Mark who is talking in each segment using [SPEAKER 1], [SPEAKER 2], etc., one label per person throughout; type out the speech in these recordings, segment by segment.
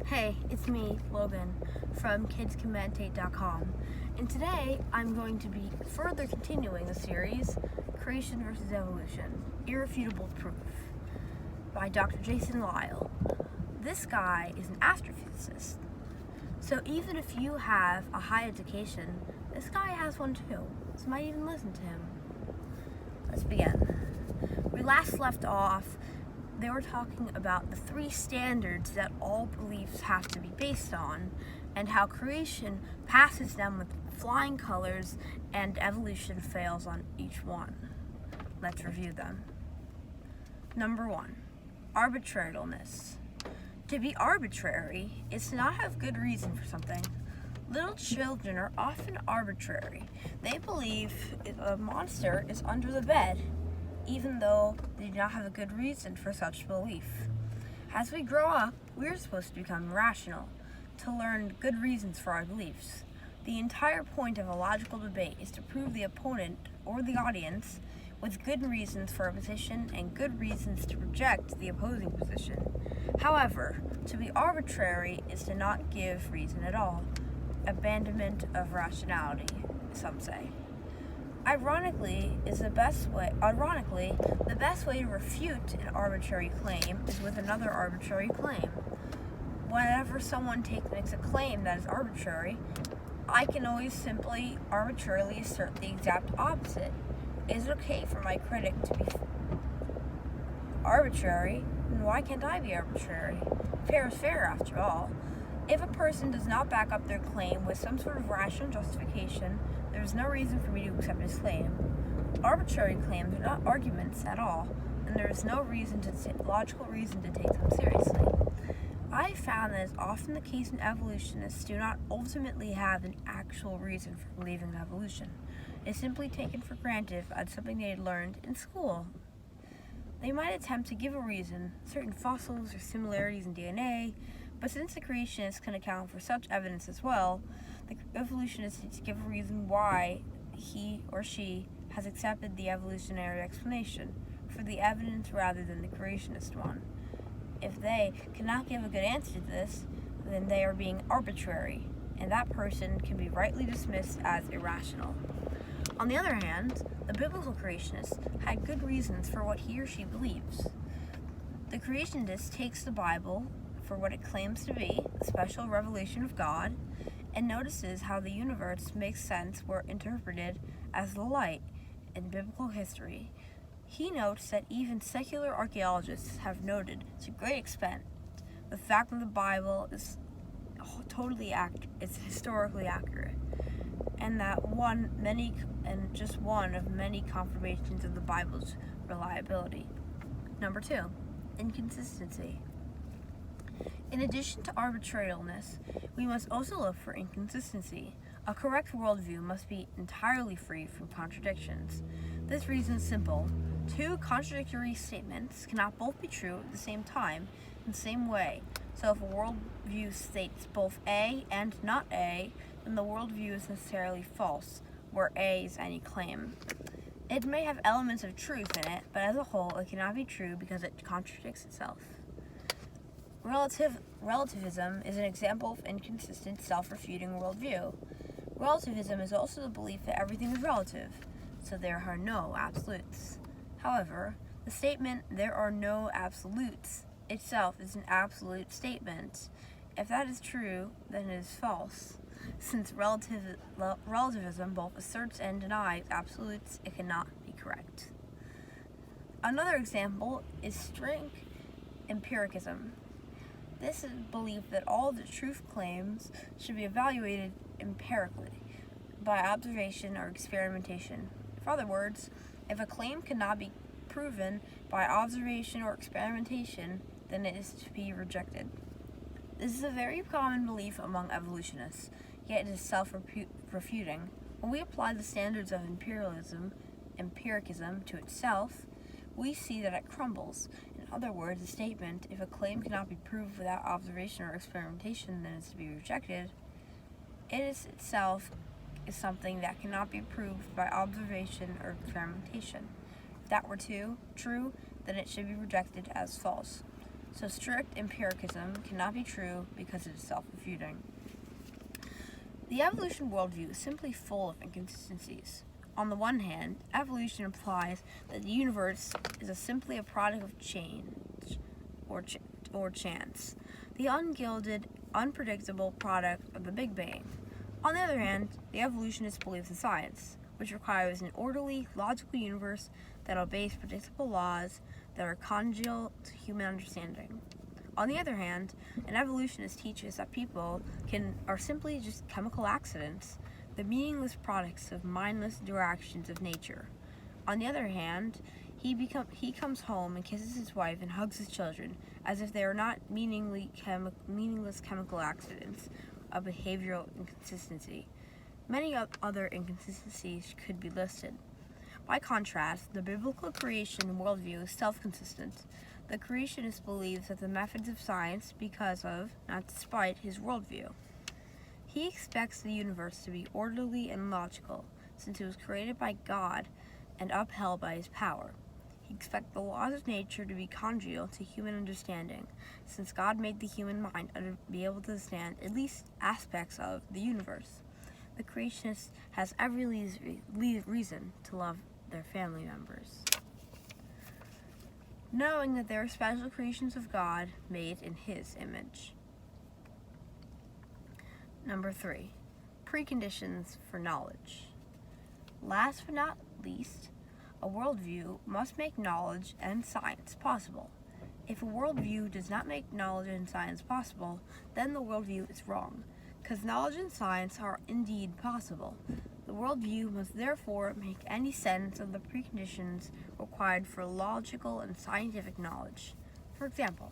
[SPEAKER 1] Hey, it's me, Logan, from kidscanmeditate.com, and today I'm going to be further continuing the series, Creation versus Evolution, Irrefutable Proof, by Dr. Jason Lisle. This guy is an astrophysicist, so even if you have a high education, this guy has one too, so you might even listen to him. Let's begin. We last left off they were talking about the three standards that all beliefs have to be based on, and how creation passes them with flying colors and evolution fails on each one. Let's review them. Number 1, arbitrariness. To be arbitrary is to not have good reason for something. Little children are often arbitrary. They believe a monster is under the bed, even though they do not have a good reason for such belief. As we grow up, we are supposed to become rational, to learn good reasons for our beliefs. The entire point of a logical debate is to prove the opponent or the audience with good reasons for a position and good reasons to reject the opposing position. However, to be arbitrary is to not give reason at all. Abandonment of rationality, some say. Ironically, the best way to refute an arbitrary claim is with another arbitrary claim. Whenever someone makes a claim that is arbitrary, I can always simply arbitrarily assert the exact opposite. Is it okay for my critic to be arbitrary? And why can't I be arbitrary? Fair is fair, after all. If a person does not back up their claim with some sort of rational justification, there is no reason for me to accept his claim. Arbitrary claims are not arguments at all, and there is no logical reason to take them seriously. I found that is often the case when evolutionists do not ultimately have an actual reason for believing in evolution. It is simply taken for granted as something they had learned in school. They might attempt to give a reason, certain fossils or similarities in DNA, but since the creationists can account for such evidence as well, the evolutionist needs to give a reason why he or she has accepted the evolutionary explanation for the evidence rather than the creationist one. If they cannot give a good answer to this, then they are being arbitrary, and that person can be rightly dismissed as irrational. On the other hand, the biblical creationist had good reasons for what he or she believes. The creationist takes the Bible for what it claims to be, a special revelation of God, and notices how the universe makes sense where interpreted as the light in biblical history. He notes that even secular archaeologists have noted to great extent the fact that the Bible is historically accurate, and that just one of many confirmations of the Bible's reliability. Number 2, inconsistency. In addition to arbitrariness, we must also look for inconsistency. A correct worldview must be entirely free from contradictions. This reason is simple. Two contradictory statements cannot both be true at the same time in the same way. So if a worldview states both A and not A, then the worldview is necessarily false, where A is any claim. It may have elements of truth in it, but as a whole it cannot be true because it contradicts itself. Relativism is an example of inconsistent, self-refuting worldview. Relativism is also the belief that everything is relative, so there are no absolutes. However, the statement, "there are no absolutes," itself is an absolute statement. If that is true, then it is false. Since relativism both asserts and denies absolutes, it cannot be correct. Another example is strict empiricism. This is belief that all the truth claims should be evaluated empirically, by observation or experimentation. In other words, if a claim cannot be proven by observation or experimentation, then it is to be rejected. This is a very common belief among evolutionists, yet it is self-refuting. When we apply the standards of empiricism to itself, we see that it crumbles. In other words, the statement, if a claim cannot be proved without observation or experimentation, then it is to be rejected, it is itself is something that cannot be proved by observation or experimentation. If that were true, then it should be rejected as false. So strict empiricism cannot be true because it is self-refuting. The evolution worldview is simply full of inconsistencies. On the one hand, evolution implies that the universe is simply a product of change or chance, the ungilded, unpredictable product of the Big Bang. On the other hand, the evolutionist believes in science, which requires an orderly, logical universe that obeys predictable laws that are congenial to human understanding. On the other hand, an evolutionist teaches that people are simply just chemical accidents, the meaningless products of mindless interactions of nature. On the other hand, he comes home and kisses his wife and hugs his children as if they are not meaningless chemical accidents of behavioral inconsistency. Many other inconsistencies could be listed. By contrast, the biblical creation worldview is self-consistent. The creationist believes that the methods of science because of, not despite, his worldview. He expects the universe to be orderly and logical, since it was created by God and upheld by his power. He expects the laws of nature to be congenial to human understanding, since God made the human mind to be able to understand at least aspects of the universe. The creationist has every reason to love their family members, knowing that they are special creations of God made in his image. Number 3, preconditions for knowledge. Last but not least, a worldview must make knowledge and science possible. If a worldview does not make knowledge and science possible, then the worldview is wrong, because knowledge and science are indeed possible. The worldview must therefore make any sense of the preconditions required for logical and scientific knowledge. For example,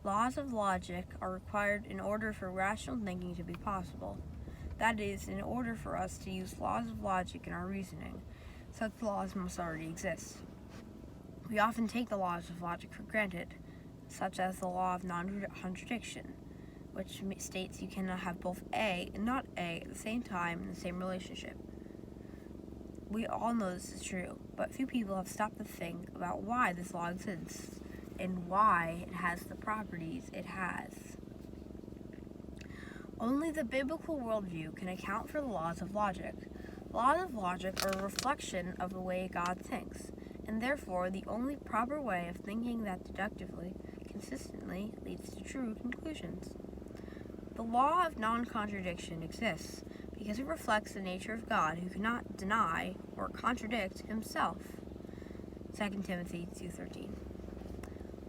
[SPEAKER 1] laws of logic are required in order for rational thinking to be possible. That is, in order for us to use laws of logic in our reasoning, such laws must already exist. We often take the laws of logic for granted, such as the law of non-contradiction, which states you cannot have both A and not A at the same time in the same relationship. We all know this is true, but few people have stopped to think about why this law exists and why it has the properties it has. Only the biblical worldview can account for the laws of logic. Laws of logic are a reflection of the way God thinks, and therefore the only proper way of thinking that deductively, consistently leads to true conclusions. The law of non-contradiction exists because it reflects the nature of God, who cannot deny or contradict himself. 2 Timothy 2:13.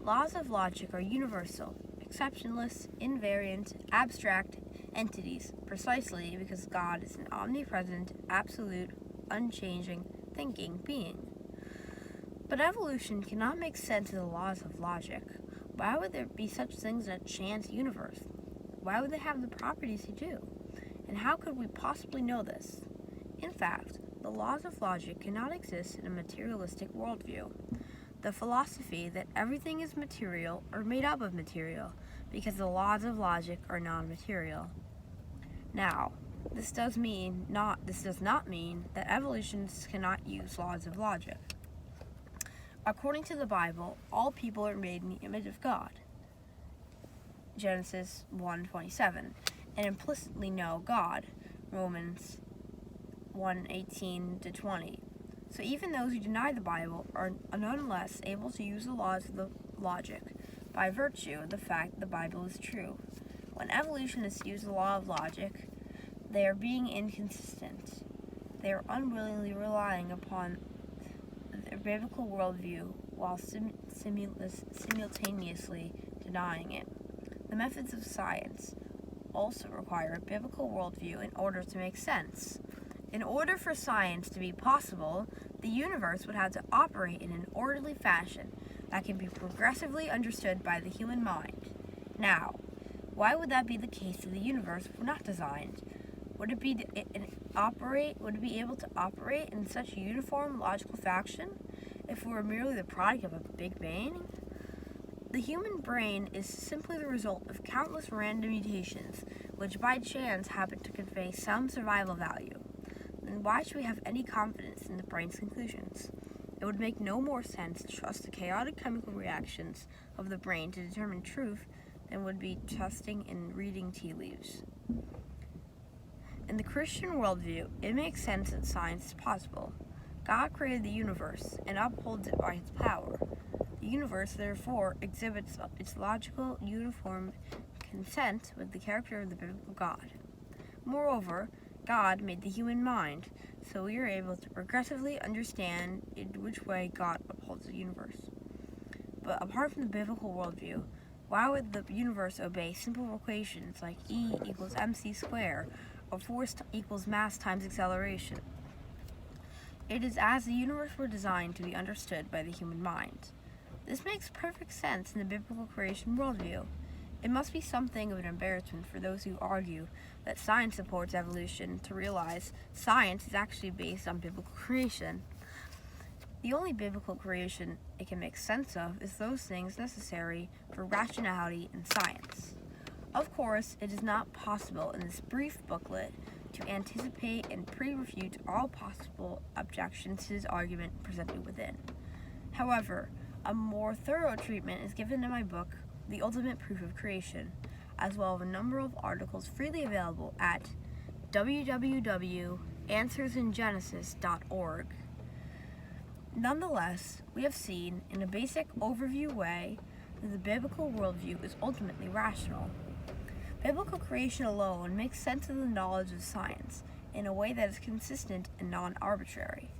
[SPEAKER 1] Laws of logic are universal, exceptionless, invariant, abstract entities, precisely because God is an omnipresent, absolute, unchanging, thinking being. But evolution cannot make sense of the laws of logic. Why would there be such things as a chance universe? Why would they have the properties they do? And how could we possibly know this? In fact, the laws of logic cannot exist in a materialistic worldview. The philosophy that everything is material or made up of material, because the laws of logic are non-material. Now, this does not mean that evolutionists cannot use laws of logic. According to the Bible, all people are made in the image of God, Genesis 1:27, and implicitly know God, Romans 1:18-20. So even those who deny the Bible are nonetheless able to use the laws of the logic by virtue of the fact that the Bible is true. When evolutionists use the law of logic, they are being inconsistent. They are unwillingly relying upon their biblical worldview while simultaneously denying it. The methods of science also require a biblical worldview in order to make sense. In order for science to be possible, the universe would have to operate in an orderly fashion that can be progressively understood by the human mind. Now, why would that be the case if the universe were not designed? Would it be able to operate in such a uniform logical fashion if it were merely the product of a Big Bang? The human brain is simply the result of countless random mutations, which by chance happen to convey some survival value. Then why should we have any confidence in the brain's conclusions? It would make no more sense to trust the chaotic chemical reactions of the brain to determine truth than would be trusting in reading tea leaves. In the Christian worldview, it makes sense that science is possible. God created the universe and upholds it by his power. The universe, therefore, exhibits its logical, uniform consent with the character of the biblical God. Moreover, God made the human mind, so we are able to progressively understand in which way God upholds the universe. But apart from the biblical worldview, why would the universe obey simple equations like E equals mc squared or force equals mass times acceleration? It is as the universe were designed to be understood by the human mind. This makes perfect sense in the biblical creation worldview. It must be something of an embarrassment for those who argue that science supports evolution to realize science is actually based on biblical creation. The only biblical creation it can make sense of is those things necessary for rationality in science. Of course, it is not possible in this brief booklet to anticipate and pre-refute all possible objections to his argument presented within. However, a more thorough treatment is given in my book, The Ultimate Proof of Creation, as well as a number of articles freely available at www.answersingenesis.org. Nonetheless, we have seen, in a basic overview way, that the biblical worldview is ultimately rational. Biblical creation alone makes sense of the knowledge of science in a way that is consistent and non-arbitrary.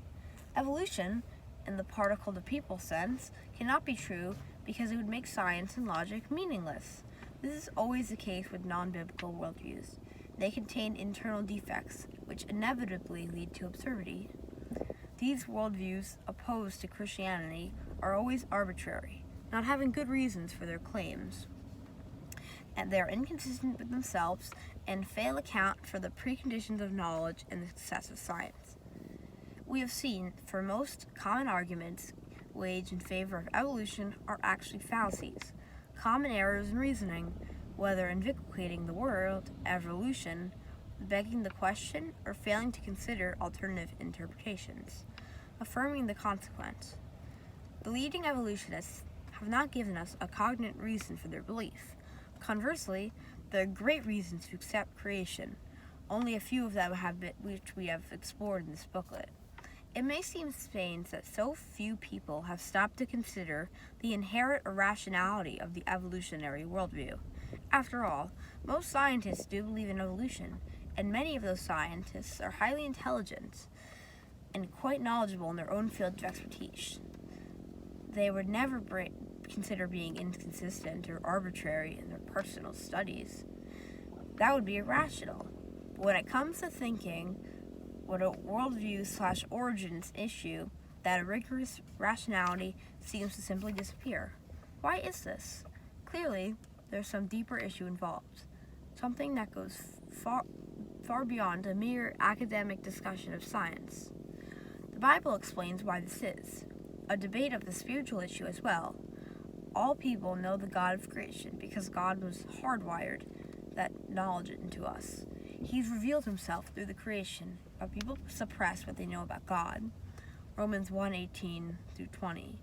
[SPEAKER 1] Evolution, in the particle to people sense, cannot be true because it would make science and logic meaningless. This is always the case with non-biblical worldviews. They contain internal defects, which inevitably lead to absurdity. These worldviews opposed to Christianity are always arbitrary, not having good reasons for their claims, and they are inconsistent with themselves and fail to account for the preconditions of knowledge and the success of science. We have seen, for most common arguments waged in favor of evolution are actually fallacies, common errors in reasoning, whether invocating the word evolution, begging the question, or failing to consider alternative interpretations, affirming the consequence. The leading evolutionists have not given us a cognate reason for their belief. Conversely, there are great reasons to accept creation. Only a few of them which we have explored in this booklet. It may seem strange that so few people have stopped to consider the inherent irrationality of the evolutionary worldview. After all, most scientists do believe in evolution, and many of those scientists are highly intelligent and quite knowledgeable in their own field of expertise. They would never consider being inconsistent or arbitrary in their personal studies. That would be irrational. But when it comes to thinking what a worldview/origins issue, that rigorous rationality seems to simply disappear. Why is this? Clearly, there's some deeper issue involved, something that goes far beyond a mere academic discussion of science. The Bible explains why this is, a debate of the spiritual issue as well. All people know the God of creation because God was hardwired that knowledge into us. He's revealed himself through the creation, but people suppress what they know about God. Romans 1:18-20.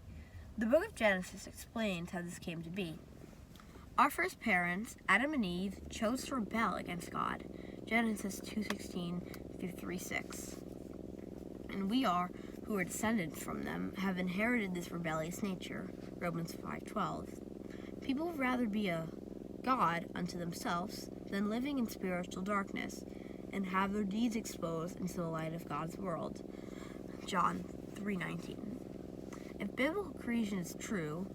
[SPEAKER 1] The book of Genesis explains how this came to be. Our first parents, Adam and Eve, chose to rebel against God. Genesis 2:16-3:6. And we who are descended from them, have inherited this rebellious nature. Romans 5:12. People would rather be a God unto themselves than living in spiritual darkness and have their deeds exposed into the light of God's world. John 3:19. If biblical creation is true,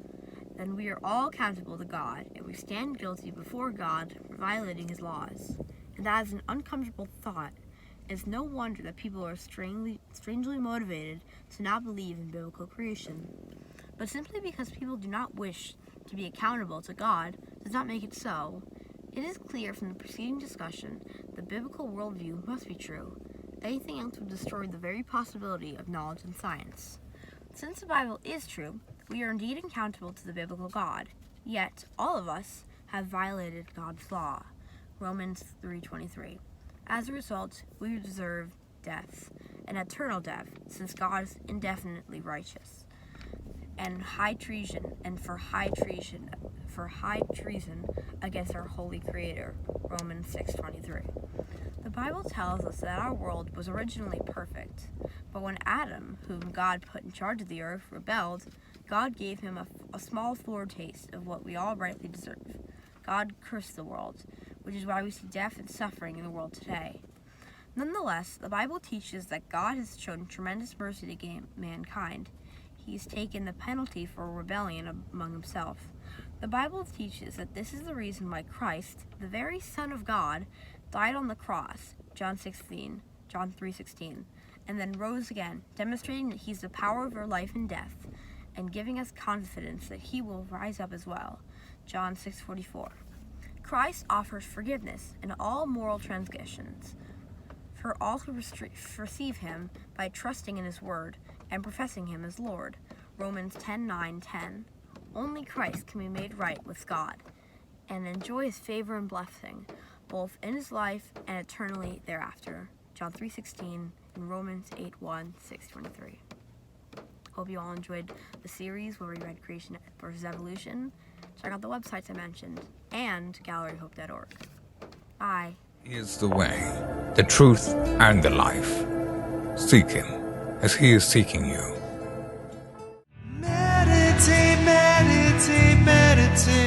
[SPEAKER 1] then we are all accountable to God, and we stand guilty before God for violating his laws. And that is an uncomfortable thought. It's no wonder that people are strangely motivated to not believe in biblical creation. But simply because people do not wish to be accountable to God does not make it so. It is clear from the preceding discussion that the biblical worldview must be true. Anything else would destroy the very possibility of knowledge and science. Since the Bible is true, we are indeed accountable to the biblical God. Yet, all of us have violated God's law. Romans 3:23. As a result, we deserve death. and eternal death, since God is indefinitely righteous, and for high treason against our holy Creator, Romans 6:23. The Bible tells us that our world was originally perfect, but when Adam, whom God put in charge of the earth, rebelled, God gave him a small foretaste of what we all rightly deserve. God cursed the world, which is why we see death and suffering in the world today. Nonetheless, the Bible teaches that God has shown tremendous mercy to mankind. He has taken the penalty for rebellion among himself. The Bible teaches that this is the reason why Christ, the very Son of God, died on the cross, John 3:16, and then rose again, demonstrating that he's the power over life and death, and giving us confidence that he will rise up as well, John 6:44. Christ offers forgiveness in all moral transgressions for all who receive him by trusting in his word and professing him as Lord, Romans 10:9-10. Only Christ can be made right with God and enjoy his favor and blessing, both in his life and eternally thereafter, John 3:16 and Romans 8:1-6:23. Hope you all enjoyed the series where we read Creation versus Evolution. Check out the websites I mentioned and galleryhope.org. Bye.
[SPEAKER 2] He is the way, the truth, and the life. Seek him as he is seeking you.
[SPEAKER 3] Meditate, meditate, meditate.